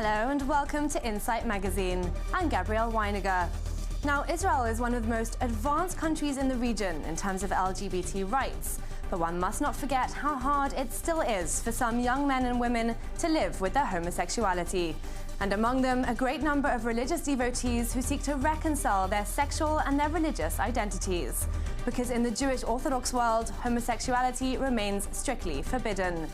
Hello and welcome to Insight Magazine. I'm Gabrielle Weiniger. Now, Israel is one of the most advanced countries in the region in terms of LGBT rights, but one must not forget how hard it still is for some young men and women to live with their homosexuality. And among them, a great number of religious devotees who seek to reconcile their sexual and their religious identities. Because in the Jewish Orthodox world, homosexuality remains strictly forbidden.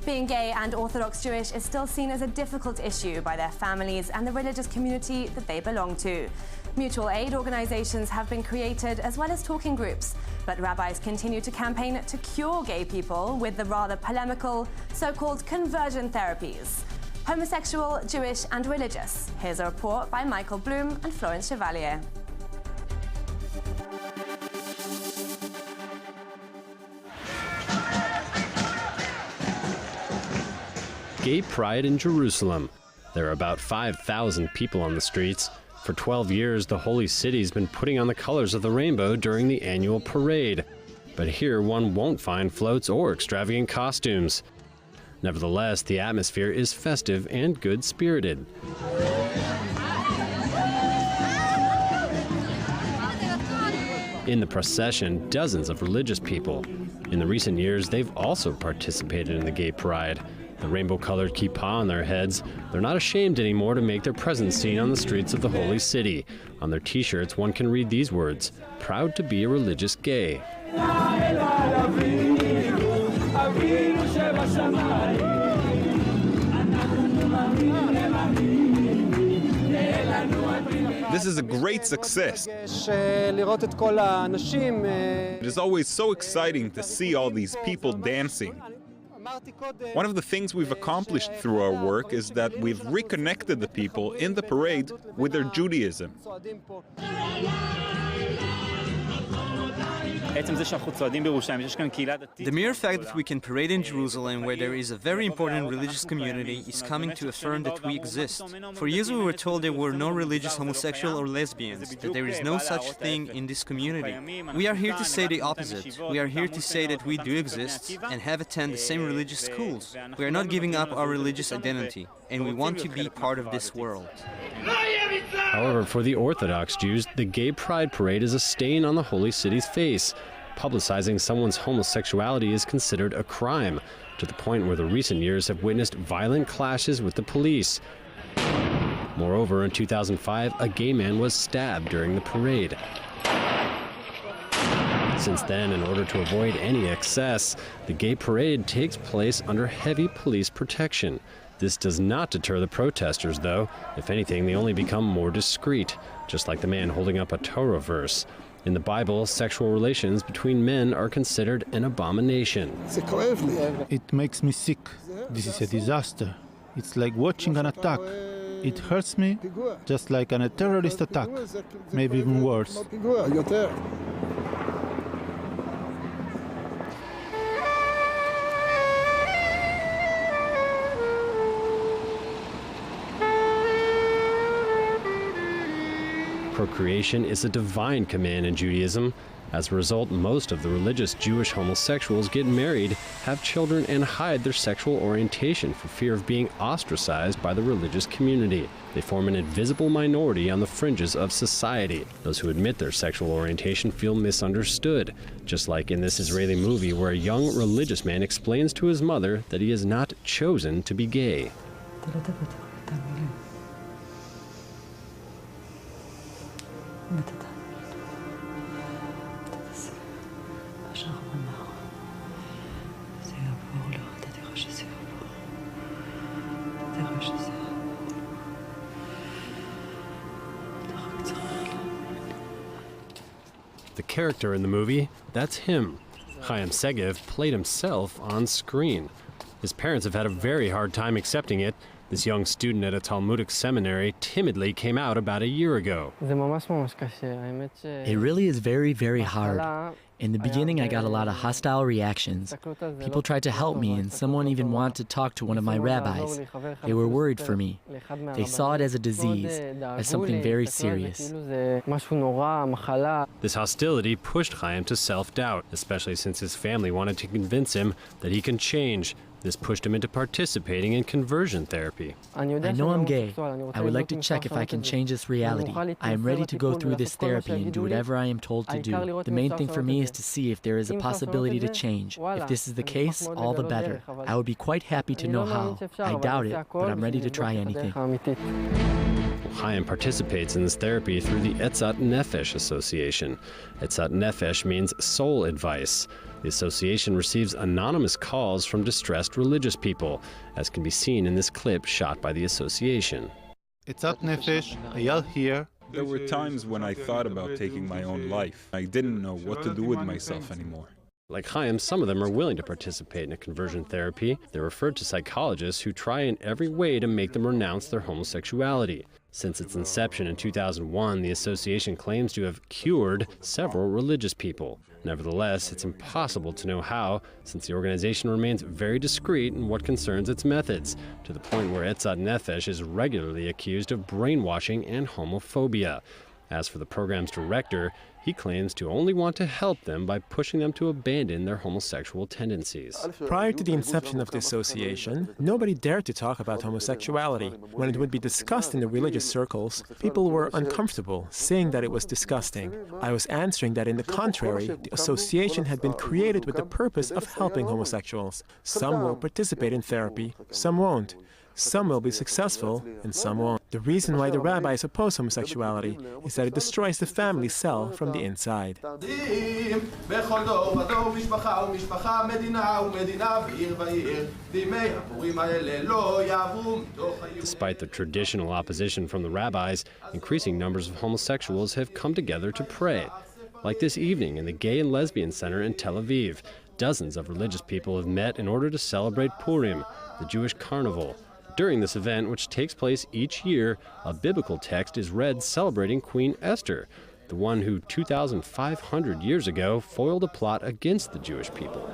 Being gay and Orthodox Jewish is still seen as a difficult issue by their families and the religious community that they belong to. Mutual aid organizations have been created as well as talking groups, but rabbis continue to campaign to cure gay people with the rather polemical so-called conversion therapies. Homosexual, Jewish and religious. Here's a report by Michael Bloom and Florence Chevalier. Gay Pride in Jerusalem. There are about 5,000 people on the streets. For 12 years, the Holy City's been putting on the colors of the rainbow during the annual parade. But here, one won't find floats or extravagant costumes. Nevertheless, the atmosphere is festive and good-spirited. In the procession, dozens of religious people. In the recent years, they've also participated in the Gay Pride. The rainbow-colored kippah on their heads, they're not ashamed anymore to make their presence seen on the streets of the Holy City. On their t-shirts, one can read these words, "Proud to be a religious gay." This is a great success. It is always so exciting to see all these people dancing. One of the things we've accomplished through our work is that we've reconnected the people in the parade with their Judaism. The mere fact that we can parade in Jerusalem, where there is a very important religious community, is coming to affirm that we exist. For years we were told there were no religious homosexual or lesbians, that there is no such thing in this community. We are here to say the opposite. We are here to say that we do exist and have attended the same religious schools. We are not giving up our religious identity, and we want to be part of this world. However, for the Orthodox Jews, the Gay Pride Parade is a stain on the Holy City's face. Publicizing someone's homosexuality is considered a crime, to the point where the recent years have witnessed violent clashes with the police. Moreover, in 2005, a gay man was stabbed during the parade. Since then, in order to avoid any excess, the Gay Parade takes place under heavy police protection. This does not deter the protesters, though. If anything, they only become more discreet, just like the man holding up a Torah verse. In the Bible, sexual relations between men are considered an abomination. It makes me sick. This is a disaster. It's like watching an attack. It hurts me just like a terrorist attack, maybe even worse. Procreation is a divine command in Judaism. As a result, most of the religious Jewish homosexuals get married, have children, and hide their sexual orientation for fear of being ostracized by the religious community. They form an invisible minority on the fringes of society. Those who admit their sexual orientation feel misunderstood, just like in this Israeli movie where a young religious man explains to his mother that he has not chosen to be gay. The character in the movie, that's him. Chaim Segev played himself on screen. His parents have had a very hard time accepting it. This young student at a Talmudic seminary timidly came out about a year ago. It really is very, very hard. In the beginning, I got a lot of hostile reactions. People tried to help me, and someone even wanted to talk to one of my rabbis. They were worried for me. They saw it as a disease, as something very serious. This hostility pushed Chaim to self-doubt, especially since his family wanted to convince him that he can change. This pushed him into participating in conversion therapy. I know I'm gay. I would like to check if I can change this reality. I am ready to go through this therapy and do whatever I am told to do. The main thing for me is to see if there is a possibility to change. If this is the case, all the better. I would be quite happy to know how. I doubt it, but I'm ready to try anything. Chaim participates in this therapy through the Etzat Nefesh Association. Etzat Nefesh means soul advice. The association receives anonymous calls from distressed religious people, as can be seen in this clip shot by the association. Etzat Nefesh, Eyal here. There were times when I thought about taking my own life. I didn't know what to do with myself anymore. Like Chaim, some of them are willing to participate in a conversion therapy. They're referred to psychologists who try in every way to make them renounce their homosexuality. Since its inception in 2001, the association claims to have cured several religious people. Nevertheless, it's impossible to know how, since the organization remains very discreet in what concerns its methods, to the point where Etzat Nefesh is regularly accused of brainwashing and homophobia. As for the program's director, he claims to only want to help them by pushing them to abandon their homosexual tendencies. Prior to the inception of the association, nobody dared to talk about homosexuality. When it would be discussed in the religious circles, people were uncomfortable, saying that it was disgusting. I was answering that, in the contrary, the association had been created with the purpose of helping homosexuals. Some will participate in therapy, some won't. Some will be successful, and some won't. The reason why the rabbis oppose homosexuality is that it destroys the family cell from the inside. Despite the traditional opposition from the rabbis, increasing numbers of homosexuals have come together to pray. Like this evening in the Gay and Lesbian Center in Tel Aviv, dozens of religious people have met in order to celebrate Purim, the Jewish carnival. During this event, which takes place each year, a biblical text is read celebrating Queen Esther, the one who 2,500 years ago foiled a plot against the Jewish people.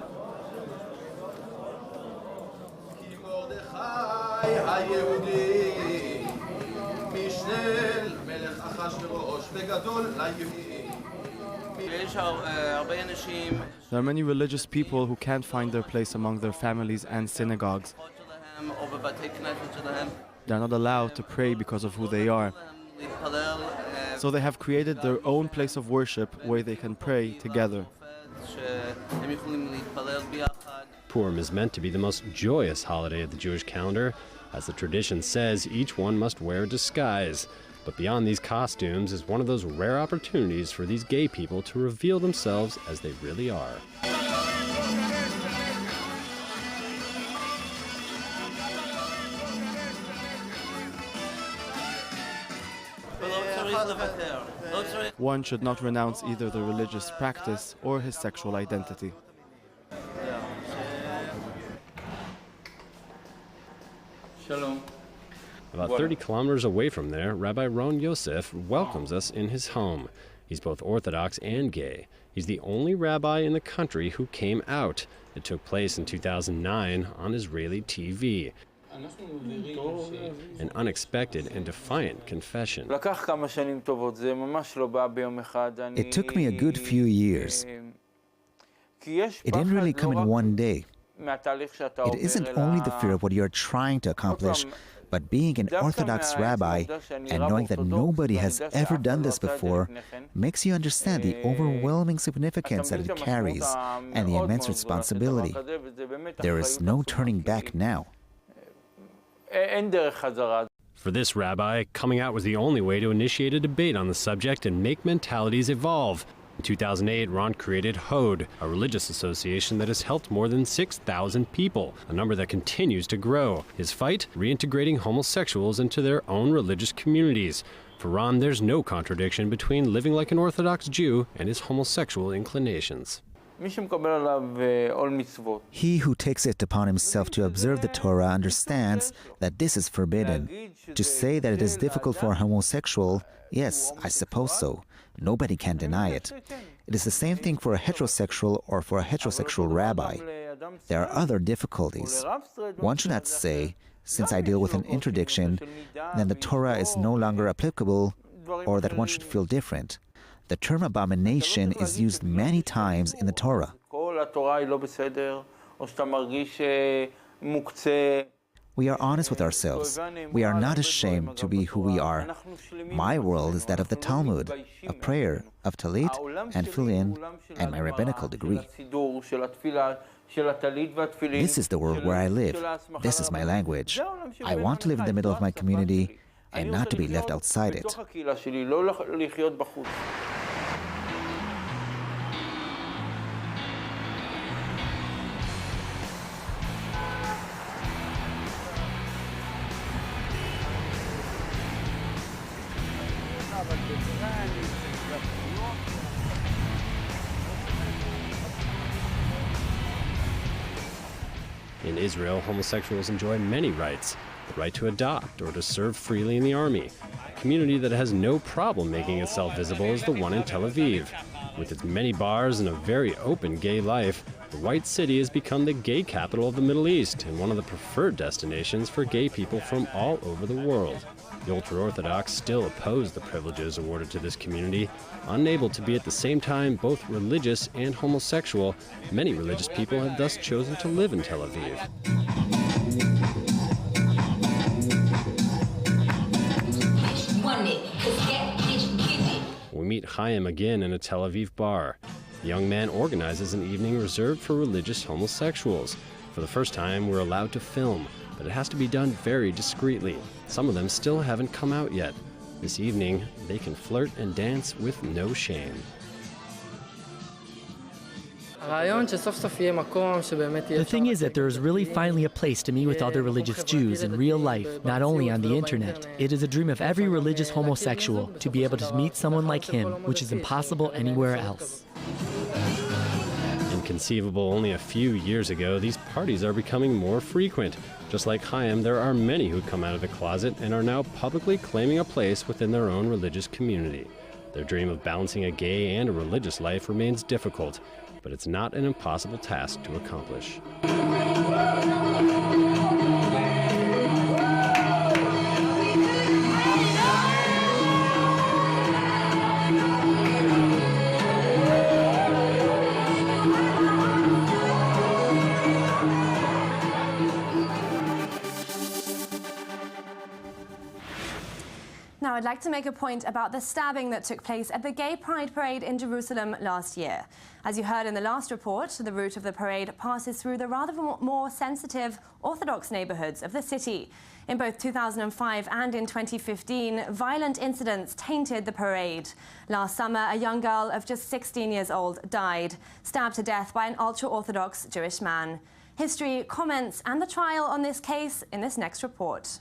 There are many religious people who can't find their place among their families and synagogues. They are not allowed to pray because of who they are. So they have created their own place of worship where they can pray together. Purim is meant to be the most joyous holiday of the Jewish calendar. As the tradition says, each one must wear a disguise. But beyond these costumes is one of those rare opportunities for these gay people to reveal themselves as they really are. One should not renounce either the religious practice or his sexual identity. About 30 kilometers away from there, Rabbi Ron Yosef welcomes us in his home. He's both Orthodox and gay. He's the only rabbi in the country who came out. It took place in 2009 on Israeli TV. An unexpected and defiant confession. It took me a good few years. It didn't really come in one day. It isn't only the fear of what you're trying to accomplish, but being an Orthodox rabbi and knowing that nobody has ever done this before makes you understand the overwhelming significance that it carries and the immense responsibility. There is no turning back now. For this rabbi, coming out was the only way to initiate a debate on the subject and make mentalities evolve. In 2008, Ron created HOD, a religious association that has helped more than 6,000 people, a number that continues to grow. His fight? Reintegrating homosexuals into their own religious communities. For Ron, there's no contradiction between living like an Orthodox Jew and his homosexual inclinations. He who takes it upon himself to observe the Torah understands that this is forbidden. To say that it is difficult for a homosexual, yes, I suppose so. Nobody can deny it. It is the same thing for a heterosexual or for a heterosexual rabbi. There are other difficulties. One should not say, since I deal with an interdiction, then the Torah is no longer applicable, or that one should feel different. The term abomination is used many times in the Torah. We are honest with ourselves. We are not ashamed to be who we are. My world is that of the Talmud, a prayer of Talit and Tefillin, and my rabbinical degree. This is the world where I live. This is my language. I want to live in the middle of my community and not to be left outside it. In Israel, homosexuals enjoy many rights. The right to adopt or to serve freely in the army. A community that has no problem making itself visible is the one in Tel Aviv. With its many bars and a very open gay life, the White City has become the gay capital of the Middle East and one of the preferred destinations for gay people from all over the world. The ultra-Orthodox still oppose the privileges awarded to this community. Unable to be at the same time both religious and homosexual, many religious people have thus chosen to live in Tel Aviv. We meet Chaim again in a Tel Aviv bar. The young man organizes an evening reserved for religious homosexuals. For the first time, we're allowed to film, but it has to be done very discreetly. Some of them still haven't come out yet. This evening, they can flirt and dance with no shame. The thing is that there is really finally a place to meet with other religious Jews in real life, not only on the internet. It is a dream of every religious homosexual to be able to meet someone like him, which is impossible anywhere else. Inconceivable only a few years ago, these parties are becoming more frequent. Just like Chaim, there are many who come out of the closet and are now publicly claiming a place within their own religious community. Their dream of balancing a gay and a religious life remains difficult, but it's not an impossible task to accomplish. Now, I'd like to make a point about the stabbing that took place at the Gay Pride Parade in Jerusalem last year. As you heard in the last report, the route of the parade passes through the rather more sensitive Orthodox neighborhoods of the city. In both 2005 and in 2015, violent incidents tainted the parade. Last summer, a young girl of just 16 years old died, stabbed to death by an ultra-Orthodox Jewish man. History, comments, and the trial on this case in this next report.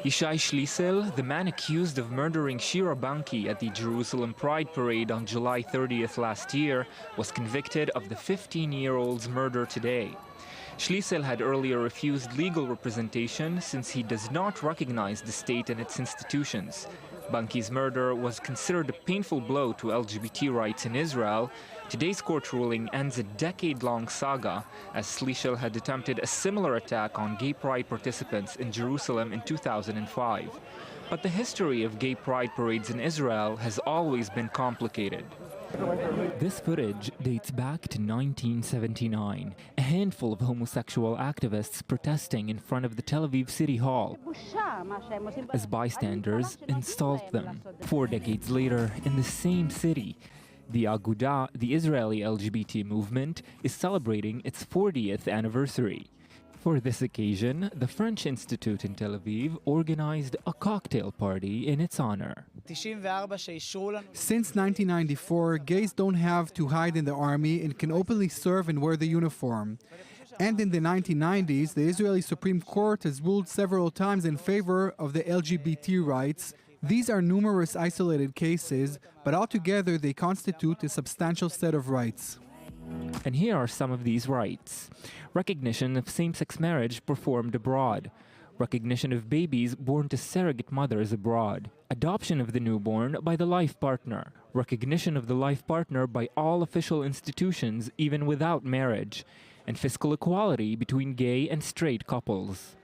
Yishai Schliessel, the man accused of murdering Shira Banki at the Jerusalem Pride Parade on July 30th last year, was convicted of the 15-year-old's murder today. Schliessel had earlier refused legal representation since he does not recognize the state and its institutions. Banki's murder was considered a painful blow to LGBT rights in Israel. Today's court ruling ends a decade-long saga, as Schliessel had attempted a similar attack on gay pride participants in Jerusalem in 2005. But the history of gay pride parades in Israel has always been complicated. This footage dates back to 1979, a handful of homosexual activists protesting in front of the Tel Aviv City Hall as bystanders installed them. 4 decades later, in the same city, the Aguda, the Israeli LGBT movement, is celebrating its 40th anniversary. For this occasion, the French Institute in Tel Aviv organized a cocktail party in its honor. Since 1994, gays don't have to hide in the army and can openly serve and wear the uniform. And in the 1990s, the Israeli Supreme Court has ruled several times in favor of the LGBT rights. These are numerous isolated cases, but altogether they constitute a substantial set of rights. And here are some of these rights. Recognition of same-sex marriage performed abroad. Recognition of babies born to surrogate mothers abroad. Adoption of the newborn by the life partner. Recognition of the life partner by all official institutions, even without marriage. And fiscal equality between gay and straight couples.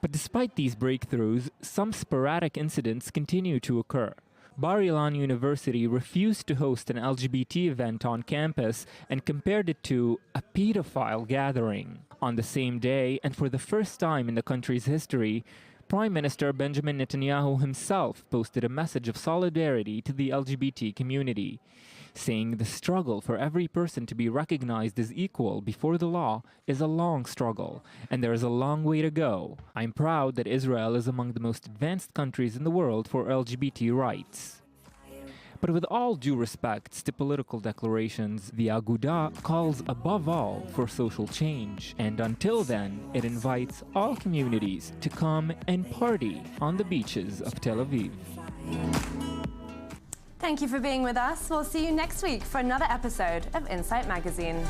But despite these breakthroughs, some sporadic incidents continue to occur. Bar Ilan University refused to host an LGBT event on campus and compared it to a pedophile gathering. On the same day, and for the first time in the country's history, Prime Minister Benjamin Netanyahu himself posted a message of solidarity to the LGBT community, saying the struggle for every person to be recognized as equal before the law is a long struggle, and there is a long way to go. I'm proud that Israel is among the most advanced countries in the world for LGBT rights. But with all due respect to political declarations, the Aguda calls above all for social change. And until then, it invites all communities to come and party on the beaches of Tel Aviv. Thank you for being with us. We'll see you next week for another episode of Insight Magazine.